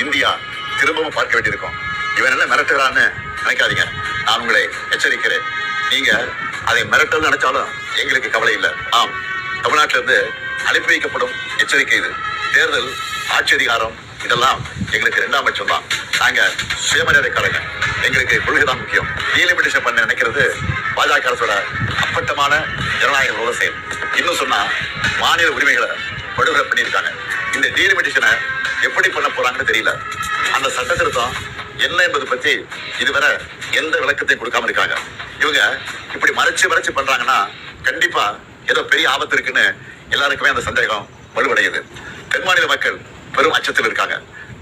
India திரும்பவும் பார்க்க வேண்டியிருக்கும். இவன் என்ன மிரட்டுறான்னு நினைக்காதீங்க. நான் உங்களை எச்சரிக்கிறேன். நீங்க அதை மிரட்டல் நினைச்சாலும் எங்களுக்கு கவலை இல்லை. ஆம், தமிழ்நாட்டில இருந்து அனுப்பி வைக்கப்படும் எச்சரிக்கை இது. தேர்தல், ஆட்சி அதிகாரம் இதெல்லாம் எங்களுக்கு 2ஆம் பட்சம் தான். நாங்க சுயமரியாதைக்காரங்க. எங்களுக்கு கொள்கைதான் முக்கியம். டீலிமிட்டேஷன் பண்ண நினைக்கிறது பாஜக அரசோட அப்பட்டமான ஜனநாயக விரோத செயல். இன்னும் சொன்னா மாநில உரிமைகளை படுகொலை பண்ணியிருக்காங்க. இந்த டீலிமிட்டேஷனை எப்படி பண்ண போறாங்கன்னு தெரியல. அந்த சட்ட திருத்தம் என்ன என்பது பத்தி இதுவரை எந்த விளக்கத்தையும் கொடுக்காம இருக்காங்க. இவங்க இப்படி மறைச்சு பண்றாங்கன்னா கண்டிப்பா ஏதோ பெரிய ஆபத்து இருக்குன்னு எல்லாருக்குமே அந்த சந்தேகம் வலுவடையுது. தென் மாநில மக்கள் பெரும் அச்சத்தில் இருக்காங்க.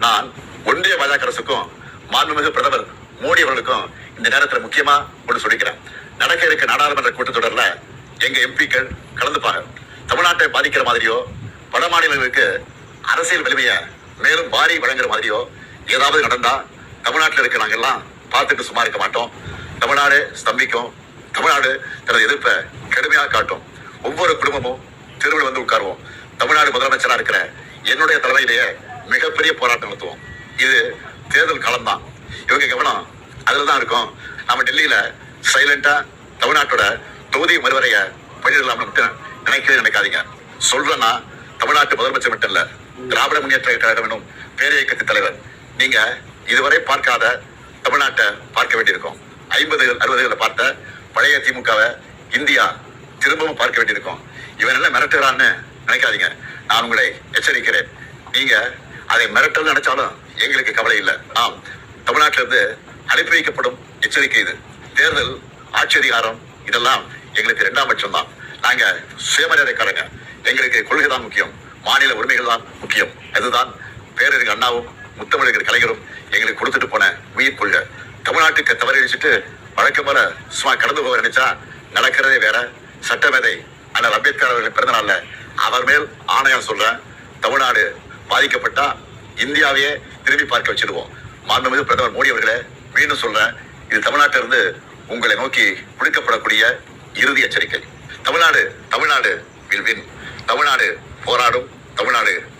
நான் ஒன்றிய பாஜக அரசுக்கும் மாண்புமிகு பிரதமர் மோடி அவர்களுக்கும் இந்த நேரத்தில் முக்கியமா ஒன்று சொல்லிக்கிறேன். நடக்க இருக்க நாடாளுமன்ற கூட்டத்தொடர்ல எங்க எம்பிக்கள் கலந்துப்பாங்க. தமிழ்நாட்டை பாதிக்கிற மாதிரியோ வட மாநிலங்களுக்கு அரசியல் வலிமையை மேலும் வாரி வழங்குற மாதிரியோ ஏதாவது நடந்தா தமிழ்நாட்டில் இருக்க நாங்க எல்லாம் பார்த்துட்டு சும்மா இருக்க மாட்டோம். தமிழ்நாடு ஸ்தம்பிக்கும். தமிழ்நாடு தனது எதிர்ப்பை கடுமையாக காட்டும். ஒவ்வொரு குடும்பமும் தெருவில் வந்து உட்காருவோம். தமிழ்நாடு முதலமைச்சரா இருக்கிற என்னுடைய தலைமையிலேயே மிகப்பெரிய போராட்டம் நடத்துவோம். இது தேர்தல் காலம்தான். இவங்க கவனம் அதுலதான் இருக்கும். நம்ம டெல்லியில சைலண்டா தமிழ்நாட்டோட தொகுதி மறுவரைய பண்ணிடலாம்னு மட்டும் நினைக்கவே நினைக்காதீங்க. சொல்றேன்னா தமிழ்நாட்டு முதலமைச்சர் மட்டும் இல்ல, திராவிட முன்னேற்ற கழகம் எனும் பேரியக்கத்தின் தலைவர். நீங்க இதுவரை பார்க்காத தமிழ்நாட்டை பார்க்க வேண்டியிருக்கும். 50, 60 பார்த்த பழைய திமுகவை இந்தியா திரும்பவும் பார்க்க வேண்டியிருக்கும். இவன் என்ன மிரட்டுறான்னு நினைக்காதீங்க. நான் உங்களை எச்சரிக்கிறேன். நீங்க அதை மிரட்டல் நினைச்சாலும் எங்களுக்கு கவலை இல்லை. ஆம், தமிழ்நாட்டில இருந்து அனுப்பி வைக்கப்படும் எச்சரிக்கை இது. தேர்தல், ஆட்சி அதிகாரம் இதெல்லாம் எங்களுக்கு 2ஆம் பட்சம் தான். நாங்க சுயமரியாதைக்காரங்க. எங்களுக்கு கொள்கைதான் முக்கியம். மாநில உரிமைகள் தான் முக்கியம். அதுதான் பேரறிஞர் அண்ணாவும் முத்தமிழர் கலைஞரும் எங்களுக்கு கொடுத்துட்டு போன உயிர் கொள்கை. தமிழ்நாட்டுக்கு தவறடிச்சுட்டு வழக்கம் போல சும்மா கடந்து போக நினைச்சா நடக்கிறதே வேற. சட்டமேதை அண்ணல் அம்பேத்கர் அவர்கள் பிறந்த நாள்ல அவர் மேல் ஆணையா சொல்றேன், தமிழ்நாடு பாதிக்கப்பட்டா இந்தியாவையே திரும்பி பார்க்க வச்சிருவோம். மாண்புமிகு பிரதமர் மோடி அவர்களே, மீண்டும் சொல்றேன், இது தமிழ்நாட்டிலிருந்து உங்களை நோக்கி விடுக்கப்படக்கூடிய இறுதி எச்சரிக்கை. Tamil Nadu will win. தமிழ்நாடு போராடும். தமிழ்நாடு